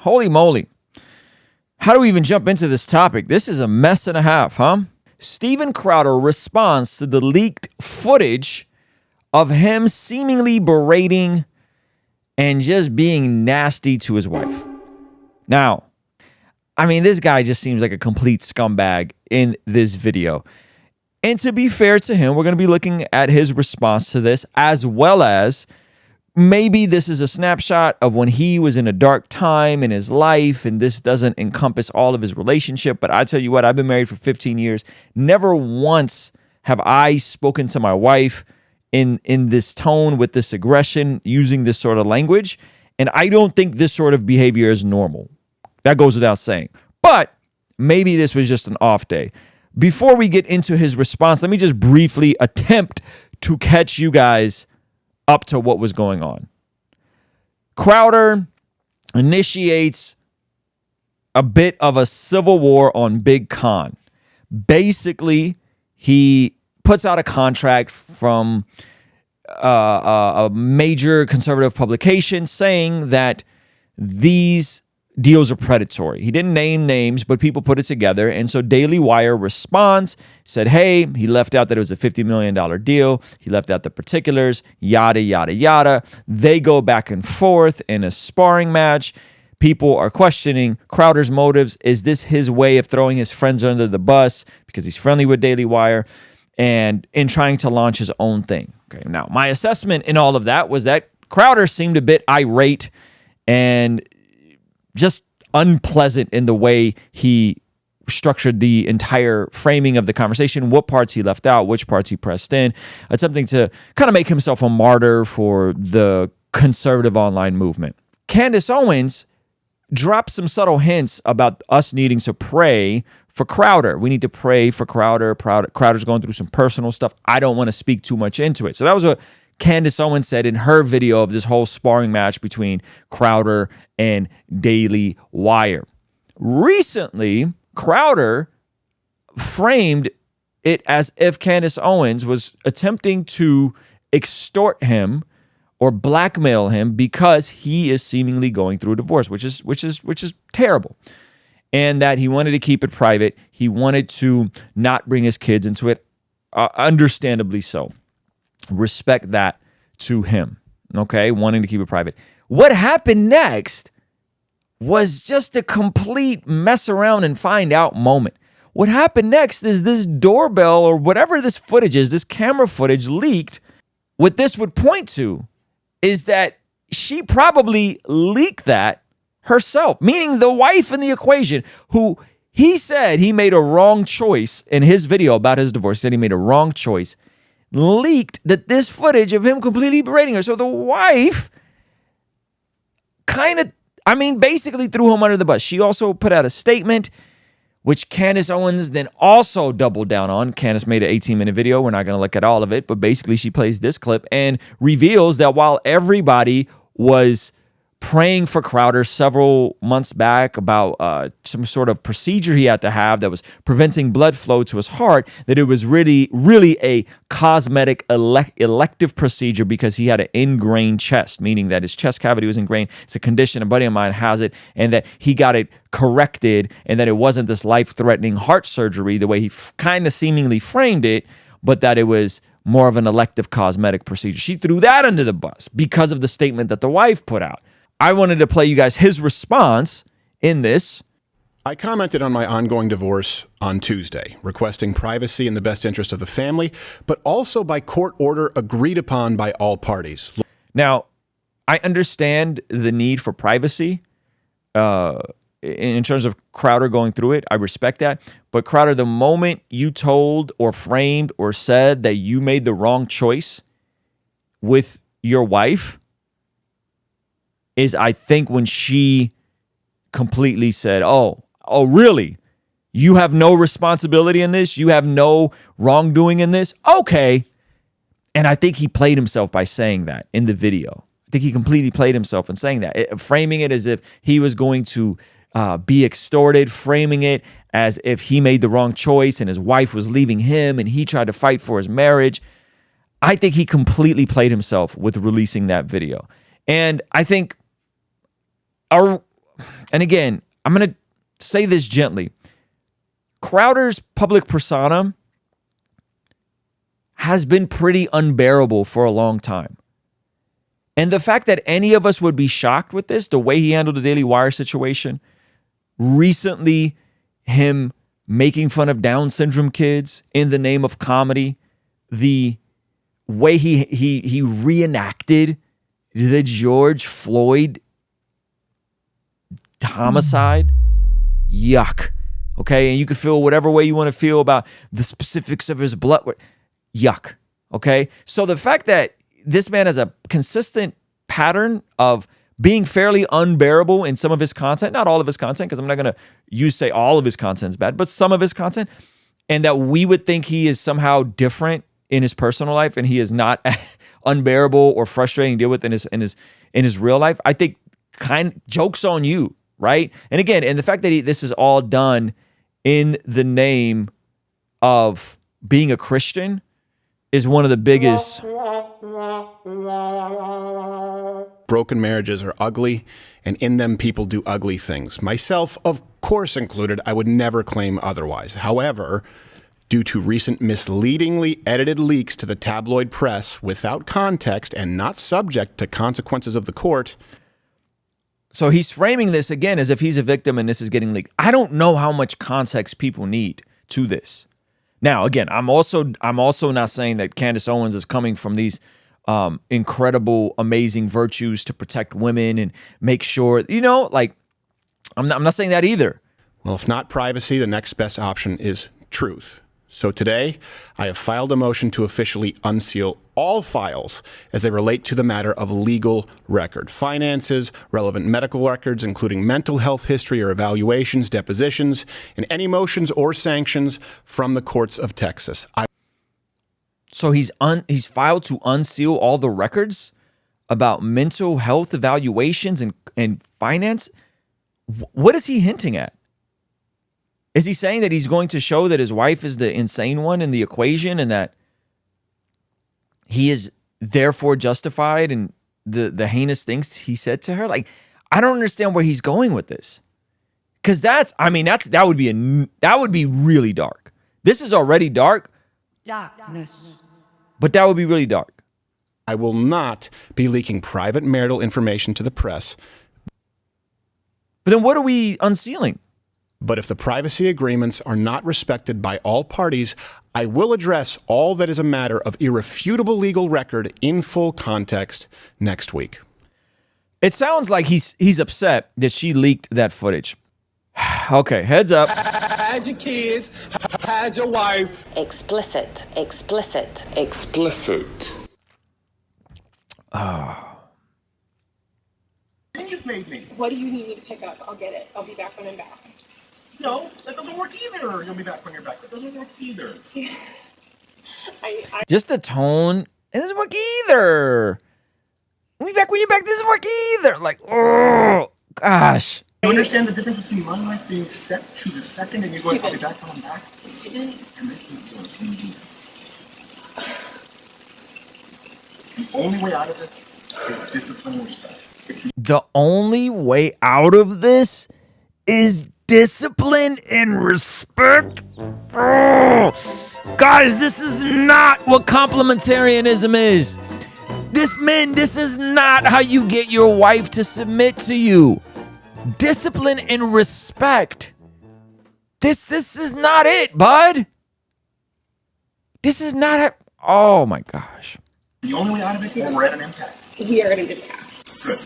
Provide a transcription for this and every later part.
Holy moly. How do we even jump into this topic? This is a mess and a half, huh? Steven Crowder responds to the leaked footage of him seemingly berating and just being nasty to his wife. Now, I mean, this guy just seems like a complete scumbag in this video. And to be fair to him, we're going to be looking at his response to this, as well as maybe this is a snapshot of when he was in a dark time in his life, and this doesn't encompass all of his relationship. But I tell you what, I've been married for 15 years. Never once have I spoken to my wife in this tone, with this aggression, using this sort of language. And I don't think this sort of behavior is normal. That goes without saying. But maybe this was just an off day. Before we get into his response, let me just briefly attempt to catch you guys up to what was going on. Crowder initiates a bit of a civil war on Big Con. Basically, he puts out a contract from a major conservative publication saying that these deals are predatory. He didn't name names, but people put it together. And so Daily Wire responds, said, hey, he left out that it was a $50 million deal. He left out the particulars, yada, yada, yada. They go back and forth in a sparring match. People are questioning Crowder's motives. Is this his way of throwing his friends under the bus because he's friendly with Daily Wire and in trying to launch his own thing? Okay. Now, my assessment in all of that was that Crowder seemed a bit irate and just unpleasant in the way he structured the entire framing of the conversation, what parts he left out, which parts he pressed in, attempting to kind of make himself a martyr for the conservative online movement. Candace Owens dropped some subtle hints about us needing to pray for Crowder. We need to pray for Crowder. Crowder's going through some personal stuff. I don't want to speak too much into it. So that was what Candace Owens said in her video of this whole sparring match between Crowder and Daily Wire. Recently, Crowder framed it as if Candace Owens was attempting to extort him or blackmail him because he is seemingly going through a divorce, which is terrible. And that he wanted to keep it private. He wanted to not bring his kids into it, understandably so. Respect that to him, okay? Wanting to keep it private. What happened next was just a complete mess around and find out moment. What happened next is this doorbell or whatever this footage is, this camera footage leaked. What this would point to is that she probably leaked that herself, meaning the wife in the equation, who he said he made a wrong choice in his video about his divorce, said he made a wrong choice, leaked that this footage of him completely berating her. So the wife basically threw him under the bus. She also put out a statement, which Candace Owens then also doubled down on. Candace made an 18-minute video. We're not going to look at all of it, but basically she plays this clip and reveals that while everybody was praying for Crowder several months back about some sort of procedure he had to have that was preventing blood flow to his heart, that it was really a cosmetic elective procedure because he had an ingrained chest, meaning that his chest cavity was ingrained. It's a condition, a buddy of mine has it, and that he got it corrected, and that it wasn't this life-threatening heart surgery the way he kind of seemingly framed it, but that it was more of an elective cosmetic procedure. She threw that under the bus because of the statement that the wife put out. I wanted to play you guys his response in this. I commented on my ongoing divorce on Tuesday, requesting privacy in the best interest of the family, but also by court order agreed upon by all parties. Now, I understand the need for privacy in terms of Crowder going through it. I respect that. But Crowder, the moment you told or framed or said that you made the wrong choice with your wife, is I think when she completely said, oh, really? You have no responsibility in this? You have no wrongdoing in this? Okay. And I think he played himself by saying that in the video. I think he completely played himself in saying that, framing it as if he was going to be extorted, framing it as if he made the wrong choice and his wife was leaving him and he tried to fight for his marriage. I think he completely played himself with releasing that video. And I think and again, I'm going to say this gently. Crowder's public persona has been pretty unbearable for a long time. And the fact that any of us would be shocked with this, the way he handled the Daily Wire situation, recently him making fun of Down syndrome kids in the name of comedy, the way he reenacted the George Floyd homicide, yuck. Okay, and you can feel whatever way you want to feel about the specifics of his blood. Yuck. Okay, so the fact that this man has a consistent pattern of being fairly unbearable in some of his content, not all of his content, because I'm not going to say all of his content is bad, but some of his content, and that we would think he is somehow different in his personal life and he is not unbearable or frustrating to deal with in his real life. I think joke's on you, right? And again, and the fact that this is all done in the name of being a Christian is one of the biggest. Broken marriages are ugly, and in them people do ugly things. Myself, of course included, I would never claim otherwise. However, due to recent misleadingly edited leaks to the tabloid press without context and not subject to consequences of the court. So he's framing this again as if he's a victim and this is getting leaked. I don't know how much context people need to this. Now, again, I'm also not saying that Candace Owens is coming from these incredible, amazing virtues to protect women and make sure, I'm not saying that either. Well, if not privacy, the next best option is truth. So today, I have filed a motion to officially unseal all files as they relate to the matter of legal record. Finances, relevant medical records, including mental health history or evaluations, depositions, and any motions or sanctions from the courts of Texas. So he's filed to unseal all the records about mental health evaluations and finance? What is he hinting at? Is he saying that he's going to show that his wife is the insane one in the equation and that he is therefore justified in the heinous things he said to her? Like, I don't understand where he's going with this. Because that would be really dark. This is already dark. Darkness. But that would be really dark. I will not be leaking private marital information to the press. But then what are we unsealing? But if the privacy agreements are not respected by all parties, I will address all that is a matter of irrefutable legal record in full context next week. It sounds like he's upset that she leaked that footage. Okay, heads up. Had your kids, had your wife. Explicit. Explicit. Explicit. You've made me. What do you need me to pick up? I'll get it. I'll be back when I'm back. No, that doesn't work either. You'll be back when you're back. That doesn't work either. Just the tone. It doesn't work either. We'll be back when you're back. It doesn't work either. Like, oh, gosh. You understand the difference between my life being set to the second and you going, I'll be back when I'm back? Stephen. And making it work. Can you do that? The only way out of this is discipline and respect. The only way out of this is discipline and respect. Oh, guys, this is not what complementarianism is. This is not how you get your wife to submit to you. Discipline and respect. This is not it, bud. This is not it. Oh my gosh. The only way out of it is when we're at an impasse. We are at an impasse. Good.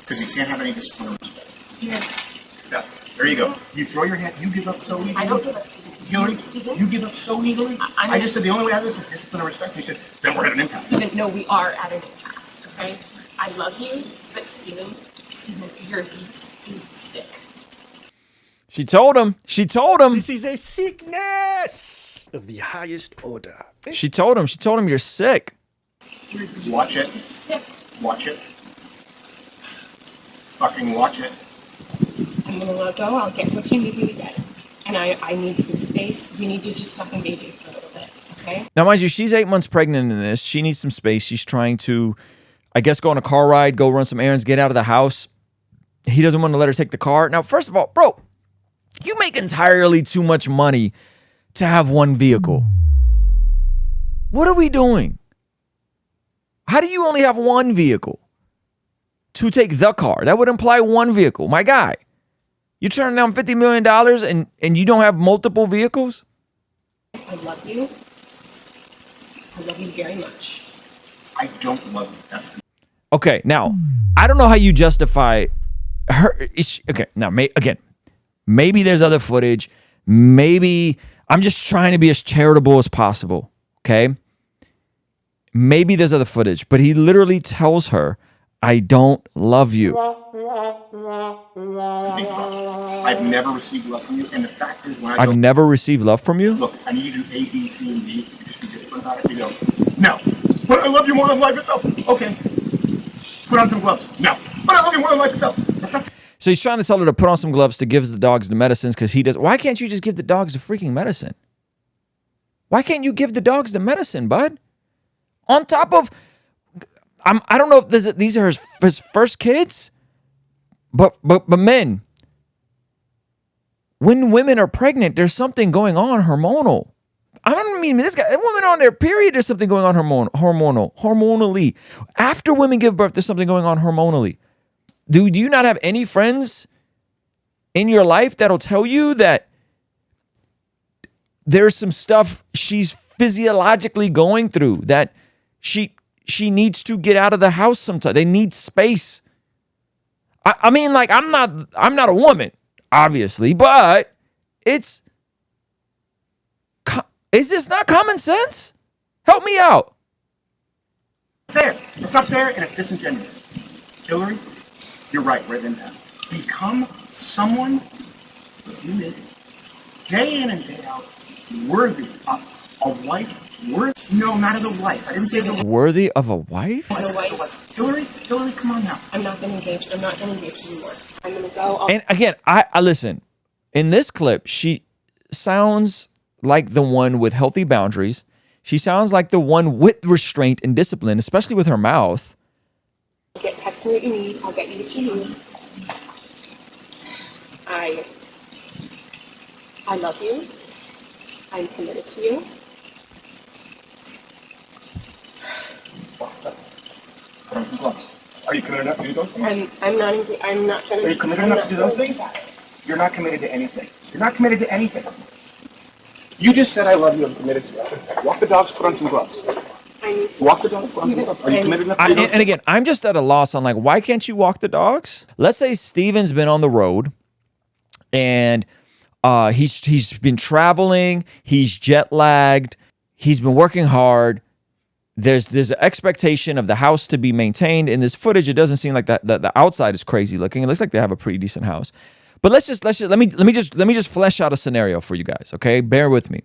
Because you can't have any discipline and respect. Yeah. There you go. You throw your hand, you give up so easily. I don't give up, Stephen. You give up so easily. I just said the only way out of this is discipline and respect. You said, then we're at an impasse. Stephen, no, we are at an impasse, okay? I love you, but Stephen, your niece is sick. She told him. This is a sickness of the highest order. She told him you're sick. Your niece Watch it. is sick. Watch it. Fucking watch it. I'm gonna let go. I'll get what you need me to get. And I need some space. We need to just talk and baby for a little bit, okay? Now, mind you, she's 8 months pregnant in this. She needs some space. She's trying to, I guess, go on a car ride, go run some errands, get out of the house. he doesn't want to let her take the car. Now, first of all, bro, you make entirely too much money to have one vehicle. What are we doing? How do you only have one vehicle to take the car? That would imply one vehicle. My guy, you're turning down $50 million and you don't have multiple vehicles? I love you. I love you very much. I don't love you. That's the Okay, now, I don't know how you justify her. Okay, now, again, maybe there's other footage. Maybe I'm just trying to be as charitable as possible, okay? Maybe there's other footage, but he literally tells her, I don't love you. I've never received love from you, and the fact is, when I I've go, never received love from you? look, I need you to do A, B, C, and D. You can just be disciplined about it. You go, no, but I love you more than life itself. Okay, put on some gloves. No, but I love you more than life itself. That's not. So he's trying to tell her to put on some gloves to give the dogs the medicines because he does. Why can't you just give the dogs the freaking medicine? Why can't you give the dogs the medicine, bud? On top of, I don't know if these are his first kids, but men, when women are pregnant, there's something going on hormonal. I don't mean this guy. Women on their period, there's something going on hormonally. After women give birth, there's something going on hormonally. Do you not have any friends in your life that'll tell you that there's some stuff she's physiologically going through, that she needs to get out of the house sometime? They need space. I mean, like, I'm not a woman, obviously, but is this not common sense? Help me out. Fair. It's not fair, and it's disingenuous. Hillary, you're right. We're at an impasse. Become someone, as you did, day in and day out, worthy of a wife. No, not as a wife. I didn't say as a wife. Worthy of a wife? As a wife. Hillary, come on now. I'm not going to engage. I'm not going to engage anymore. I'm going to go. And again, I listen. In this clip, she sounds like the one with healthy boundaries. She sounds like the one with restraint and discipline, especially with her mouth. Text me what you need. I'll get you what you need. I love you. I'm committed to you. Put on some gloves. Are you committed enough to do those things? I'm not trying to. Are you committed enough to do those things? You're not committed to anything. You're not committed to anything. You just said I love you. I'm committed to you. Walk the dogs. Put on some gloves. Walk the dogs. Put on some gloves. Are you committed enough to do those And again, I'm just at a loss on, like, why can't you walk the dogs? Let's say Steven's been on the road and he's been traveling. He's jet lagged. He's been working hard. There's an expectation of the house to be maintained. In this footage, it doesn't seem like that the outside is crazy looking. It looks like they have a pretty decent house. But let me just flesh out a scenario for you guys, okay? Bear with me.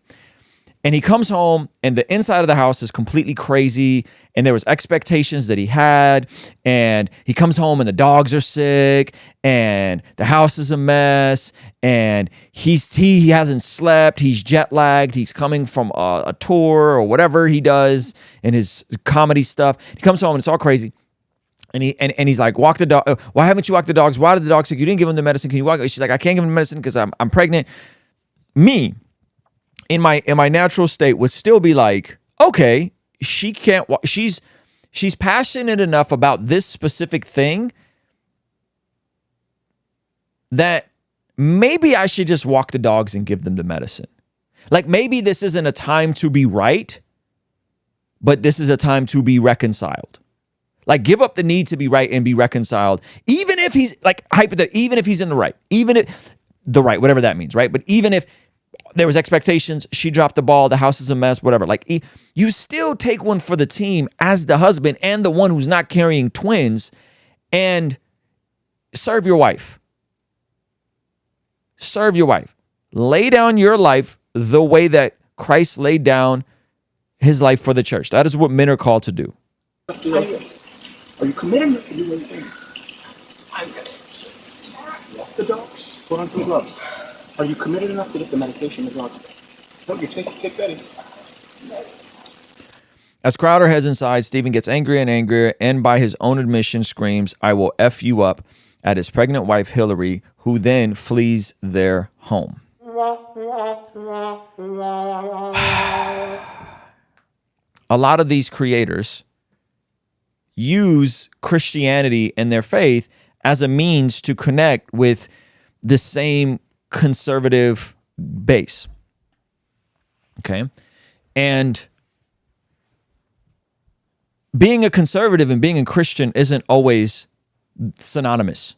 And he comes home and the inside of the house is completely crazy, and there was expectations that he had, and he comes home and the dogs are sick and the house is a mess, and he hasn't slept, he's jet lagged, he's coming from a tour or whatever he does in his comedy stuff. He comes home and it's all crazy. And he's like, walk the dog. Why haven't you walked the dogs? Why did the dogs sick? You didn't give them the medicine. Can you walk? She's like, I can't give them the medicine because I'm pregnant. Me, in my natural state, would still be like, okay, she can't. She's passionate enough about this specific thing that maybe I should just walk the dogs and give them the medicine. Like, maybe this isn't a time to be right, but this is a time to be reconciled. Like, give up the need to be right and be reconciled, even if he's like even if he's in the right, even if the right, whatever that means, right? But even if there was expectations, she dropped the ball, the house is a mess, whatever. Like, you still take one for the team as the husband and the one who's not carrying twins, and serve your wife. Serve your wife. Lay down your life the way that Christ laid down his life for the church. That is what men are called to do. Are you committed enough to do anything? I'm gonna just Walk the dogs. Put on some gloves. Are you committed enough to get the medication the dogs? No, you take Betty. As Crowder heads inside, Steven gets angrier and angrier, and by his own admission screams, I will F you up, at his pregnant wife, Hillary, who then flees their home. A lot of these creators use Christianity and their faith as a means to connect with the same conservative base. Okay? And being a conservative and being a Christian isn't always synonymous.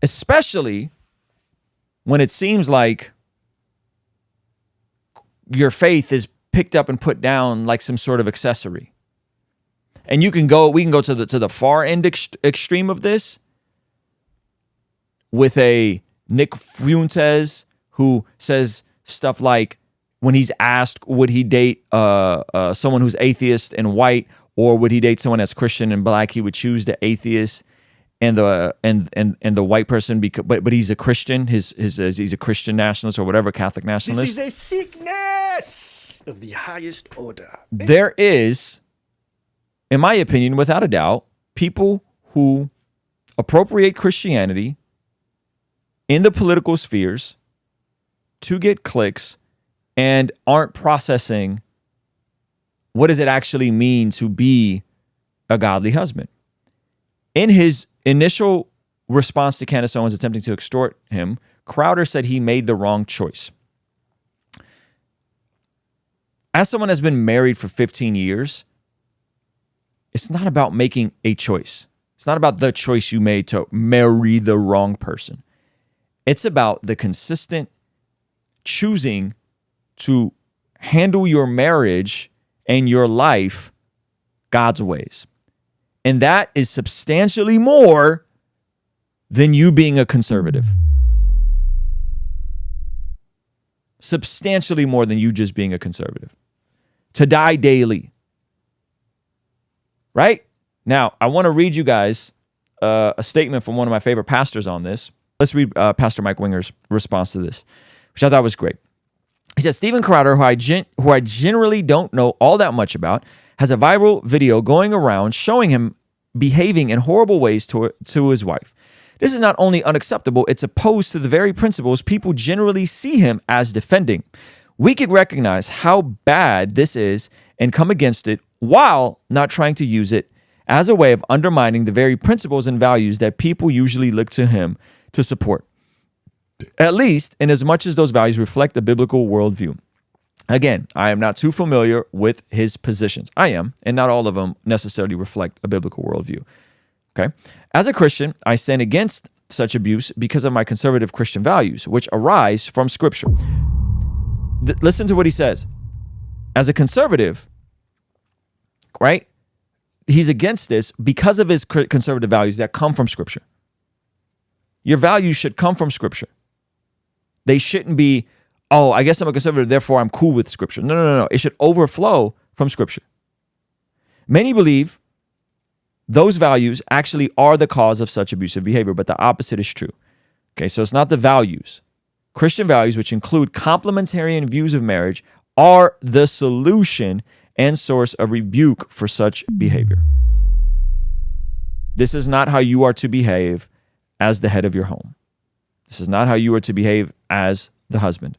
Especially when it seems like your faith is picked up and put down like some sort of accessory. And we can go to the far end extreme of this with a Nick Fuentes who says stuff like, when he's asked, would he date someone who's atheist and white, or would he date someone that's Christian and black? He would choose the atheist and the white person, but he's a Christian. He's a Christian nationalist or whatever, Catholic nationalist. This is a sickness of the highest order. There is, in my opinion, without a doubt, people who appropriate Christianity in the political spheres to get clicks and aren't processing what does it actually mean to be a godly husband. In his initial response to Candace Owens attempting to extort him, Crowder said he made the wrong choice. As someone that's been married for 15 years, it's not about making a choice. It's not about the choice you made to marry the wrong person. It's about the consistent choosing to handle your marriage and your life God's ways. And that is substantially more than you being a conservative. Substantially more than you just being a conservative. To die daily. Right? Now, I want to read you guys a statement from one of my favorite pastors on this. Let's read Pastor Mike Winger's response to this, which I thought was great. He says, Steven Crowder, who I generally don't know all that much about, has a viral video going around showing him behaving in horrible ways to his wife. This is not only unacceptable, it's opposed to the very principles people generally see him as defending. We can recognize how bad this is and come against it while not trying to use it as a way of undermining the very principles and values that people usually look to him to support. At least in as much as those values reflect a biblical worldview. Again, I am not too familiar with his positions. I am, and not all of them necessarily reflect a biblical worldview. Okay. As a Christian, I stand against such abuse because of my conservative Christian values, which arise from Scripture. Listen to what he says. As a conservative, right, he's against this because of his conservative values that come from Scripture. Your values should come from Scripture. They shouldn't be, oh, I guess I'm a conservative, therefore I'm cool with Scripture. No. It should overflow from Scripture. Many believe those values actually are the cause of such abusive behavior, but the opposite is true. Okay, so it's not the values. Christian values, which include complementarian views of marriage, are the solution and source of rebuke for such behavior. This is not how you are to behave as the head of your home. This is not how you are to behave as the husband.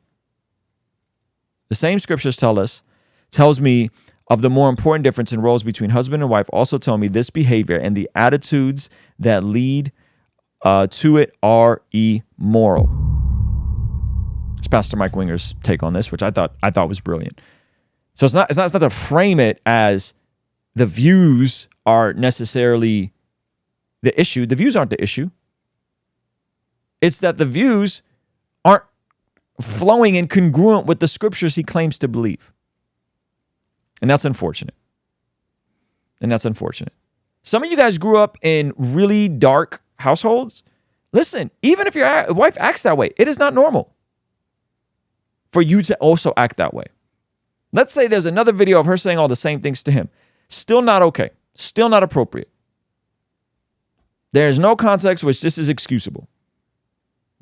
The same scriptures tells me of the more important difference in roles between husband and wife, also tell me this behavior and the attitudes that lead to it are immoral. It's Pastor Mike Winger's take on this, which I thought was brilliant. So it's not to frame it as the views are necessarily the issue. The views aren't the issue. It's that the views aren't flowing and congruent with the scriptures he claims to believe. And that's unfortunate. Some of you guys grew up in really dark households. Listen, even if your wife acts that way, it is not normal for you to also act that way. Let's say there's another video of her saying all the same things to him. Still not okay. Still not appropriate. There is no context which this is excusable.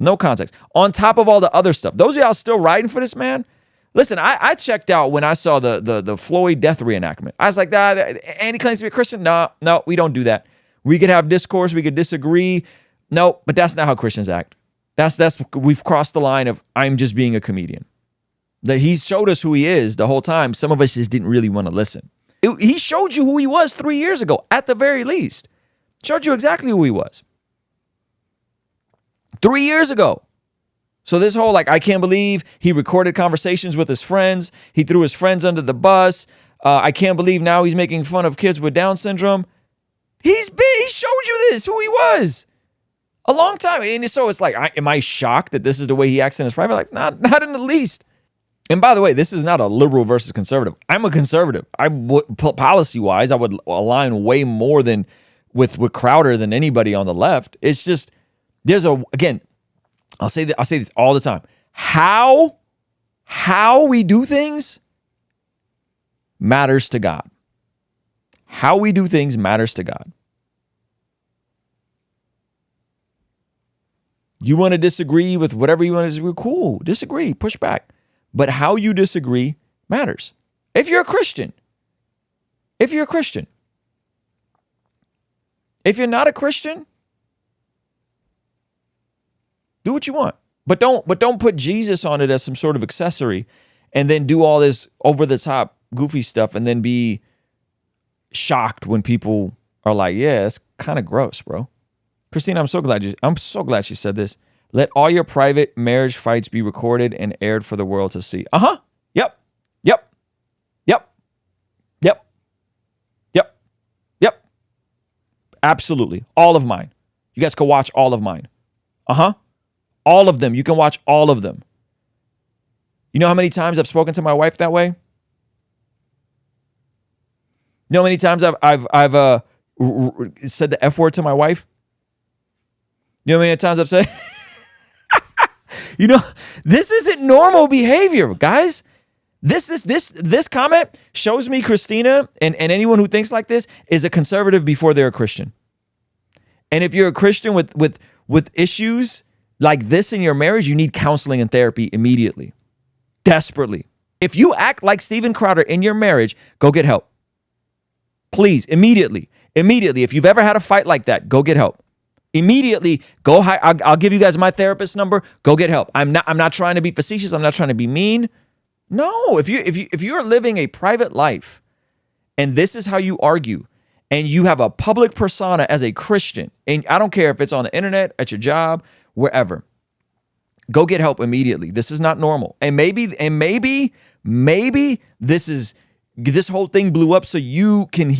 No context. On top of all the other stuff. Those of y'all still riding for this man? Listen, I checked out when I saw the Floyd death reenactment. I was like, and he claims to be a Christian? No, we don't do that. We could have discourse. We could disagree. No, but that's not how Christians act. We've crossed the line of I'm just being a comedian. That he showed us who he is the whole time. Some of us just didn't really want to listen. He showed you who he was 3 years ago, at the very least. Showed you exactly who he was 3 years ago. So this whole, like, I can't believe he recorded conversations with his friends. He threw his friends under the bus. I can't believe now he's making fun of kids with Down syndrome. He showed you this, who he was a long time. And so it's like, am I shocked that this is the way he acts in his private life? Not in the least. And by the way, this is not a liberal versus conservative. I'm a conservative. Policy-wise, I would align way more than with Crowder than anybody on the left. It's just, again, I'll say this all the time. How we do things matters to God. How we do things matters to God. You want to disagree with whatever you want to disagree? Cool. Disagree. Push back. But how you disagree matters. If you're a Christian. If you're not a Christian, do what you want. But don't put Jesus on it as some sort of accessory and then do all this over the top goofy stuff and then be shocked when people are like, yeah, it's kind of gross, bro. Christina, I'm so glad she said this. Let all your private marriage fights be recorded and aired for the world to see. Uh-huh. Yep. Absolutely. All of mine. You guys can watch all of mine. Uh-huh. All of them. You can watch all of them. You know how many times I've spoken to my wife that way? You know how many times I've said the F word to my wife? You know how many times I've said... You know, this isn't normal behavior, guys. This comment shows me Christina and anyone who thinks like this is a conservative before they're a Christian. And if you're a Christian with issues like this in your marriage, you need counseling and therapy immediately. Desperately. If you act like Steven Crowder in your marriage, go get help. Please, immediately. If you've ever had a fight like that, go get help. Immediately, go. I'll give you guys my therapist number. Go get help. I'm not trying to be facetious. I'm not trying to be mean. No, if you're living a private life, and this is how you argue, and you have a public persona as a Christian, and I don't care if it's on the internet, at your job, wherever, go get help immediately. This is not normal. And maybe this whole thing blew up so you can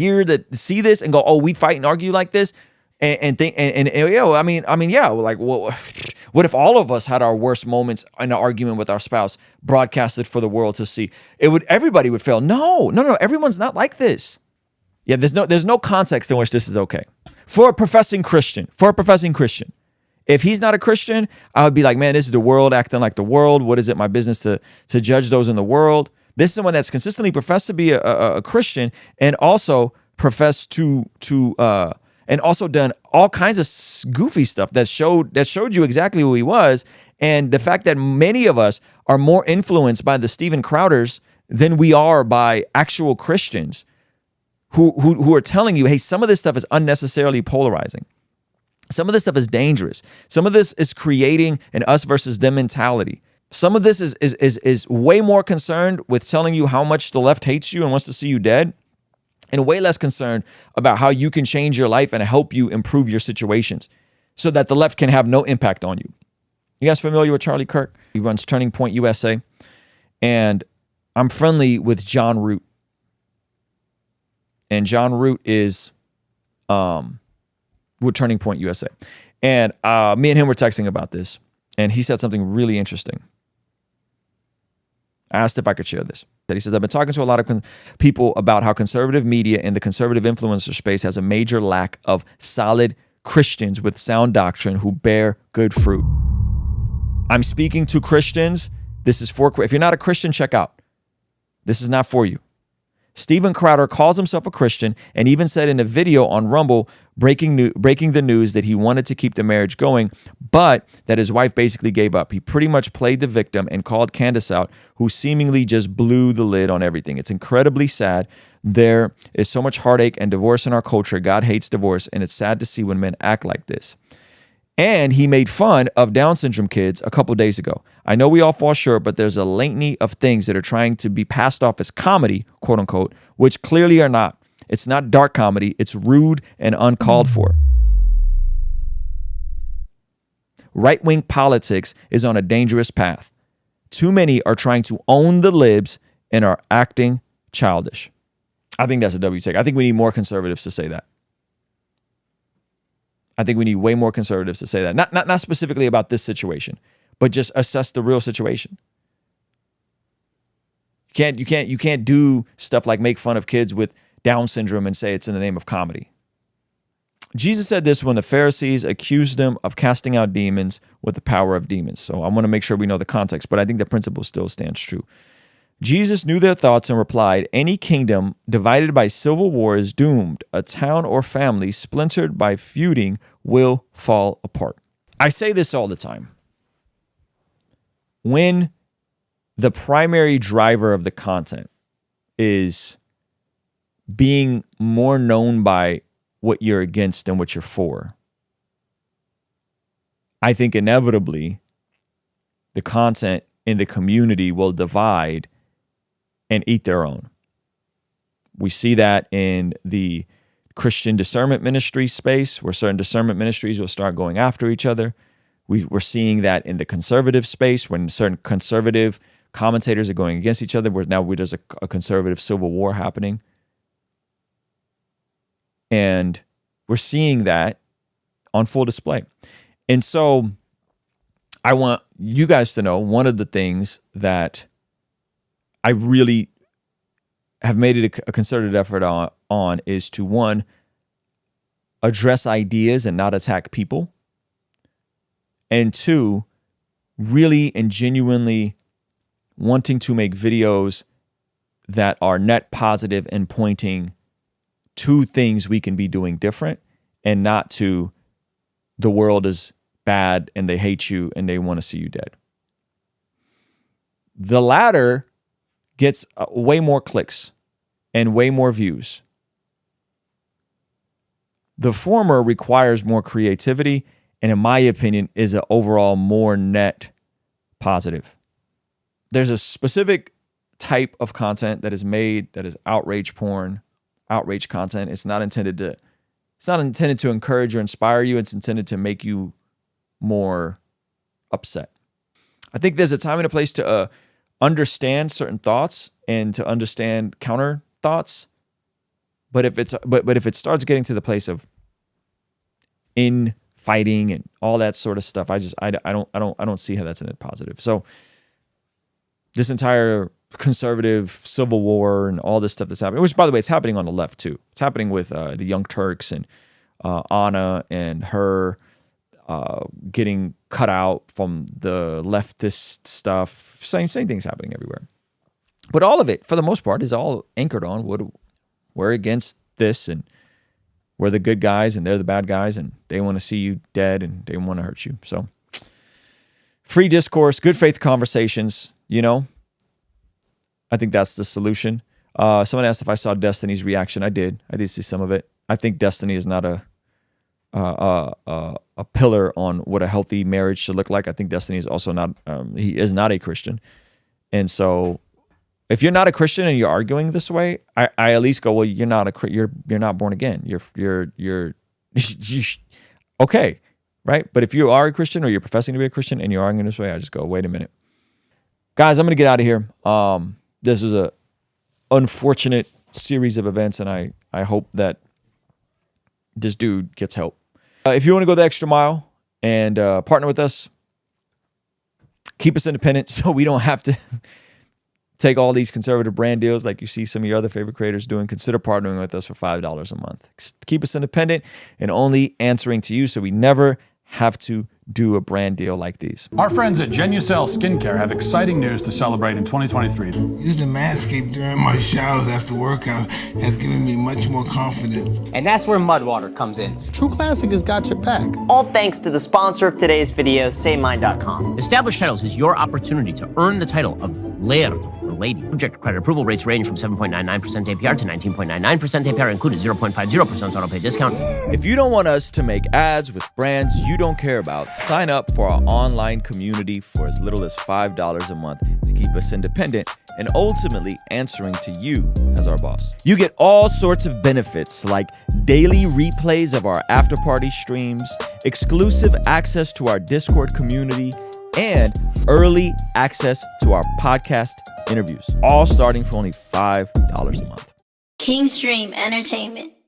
see this and go, oh, we fight and argue like this. Like, well, what if all of us had our worst moments in an argument with our spouse broadcasted for the world to see? Everybody would fail. No, everyone's not like this. Yeah, there's no context in which this is okay. For a professing Christian. If he's not a Christian, I would be like, man, this is the world acting like the world. What is it my business to judge those in the world? This is someone that's consistently professed to be a Christian and also professed to and also done all kinds of goofy stuff that showed you exactly who he was. And the fact that many of us are more influenced by the Steven Crowders than we are by actual Christians who are telling you, hey, some of this stuff is unnecessarily polarizing. Some of this stuff is dangerous. Some of this is creating an us versus them mentality. Some of this is way more concerned with telling you how much the left hates you and wants to see you dead, and way less concerned about how you can change your life and help you improve your situations so that the left can have no impact on you. You guys familiar with Charlie Kirk? He runs Turning Point USA. And I'm friendly with John Root. And John Root is with Turning Point USA. And me and him were texting about this. And he said something really interesting. I asked if I could share this. He says, I've been talking to a lot of people about how conservative media and the conservative influencer space has a major lack of solid Christians with sound doctrine who bear good fruit. I'm speaking to Christians. This is for, if you're not a Christian, check out. This is not for you. Steven Crowder calls himself a Christian and even said in a video on Rumble breaking the news that he wanted to keep the marriage going, but that his wife basically gave up. He pretty much played the victim and called Candace out, who seemingly just blew the lid on everything. It's incredibly sad. There is so much heartache and divorce in our culture. God hates divorce, and it's sad to see when men act like this. And he made fun of Down syndrome kids a couple days ago. I know we all fall short, but there's a litany of things that are trying to be passed off as comedy, quote unquote, which clearly are not. It's not dark comedy. It's rude and uncalled for. Right-wing politics is on a dangerous path. Too many are trying to own the libs and are acting childish. I think that's a W take. I think we need more conservatives to say that. I think we need way more conservatives to say that. Not specifically about this situation, but just assess the real situation. You can't do stuff like make fun of kids with Down syndrome and say it's in the name of comedy. Jesus said this when the Pharisees accused him of casting out demons with the power of demons. So I want to make sure we know the context, but I think the principle still stands true. Jesus knew their thoughts and replied, any kingdom divided by civil war is doomed. A town or family splintered by feuding will fall apart. I say this all the time. When the primary driver of the content is being more known by what you're against than what you're for, I think inevitably the content in the community will divide and eat their own. We see that in the Christian discernment ministry space, where certain discernment ministries will start going after each other. We're seeing that in the conservative space, when certain conservative commentators are going against each other, where now there's a conservative civil war happening. And we're seeing that on full display. And so I want you guys to know one of the things that I really have made it a concerted effort on is to, one, address ideas and not attack people. And two, really and genuinely wanting to make videos that are net positive and pointing to things we can be doing different, and not to the world is bad and they hate you and they want to see you dead. The latter gets way more clicks and way more views. The former requires more creativity and, in my opinion, is an overall more net positive. There's a specific type of content that is made that is outrage porn, outrage content. It's not intended to encourage or inspire you. It's intended to make you more upset. I think there's a time and a place to understand certain thoughts and to understand counter thoughts. But if it starts getting to the place of infighting and all that sort of stuff, I don't see how that's a net positive. So this entire conservative civil war and all this stuff that's happening, which, by the way, it's happening on the left too. It's happening with the Young Turks and Anna and her getting cut out from the leftist stuff. Same things happening everywhere. But all of it, for the most part, is all anchored on we're against this and we're the good guys and they're the bad guys and they want to see you dead and they want to hurt you. So free discourse, good faith conversations, I think that's the solution. Someone asked if I saw Destiny's reaction. I did see some of it. I think Destiny is not a pillar on what a healthy marriage should look like. I think Destiny is also not. He is not a Christian, and so if you're not a Christian and you're arguing this way, I at least go, well, you're not born again. You're okay, right? But if you are a Christian or you're professing to be a Christian and you're arguing this way, I just go, wait a minute, guys, I'm gonna get out of here. This was a unfortunate series of events, and I hope that this dude gets help. If you want to go the extra mile and partner with us, keep us independent so we don't have to take all these conservative brand deals like you see some of your other favorite creators doing. Consider partnering with us for $5 a month. Keep us independent and only answering to you so we never have to do a brand deal like these. Our friends at Genucel Skincare have exciting news to celebrate in 2023. Using Manscaped during my showers after workout has given me much more confidence. And that's where Mudwater comes in. True Classic has got your back. All thanks to the sponsor of today's video, SayMine.com. Established Titles is your opportunity to earn the title of Laird or Lady. Subject to credit approval, rates range from 7.99% APR to 19.99% APR, included 0.50% auto pay discount. If you don't want us to make ads with brands you don't care about, sign up for our online community for as little as $5 a month to keep us independent and ultimately answering to you as our boss. You get all sorts of benefits like daily replays of our after party streams, exclusive access to our Discord community, and early access to our podcast interviews, all starting for only $5 a month. Kingstream Entertainment.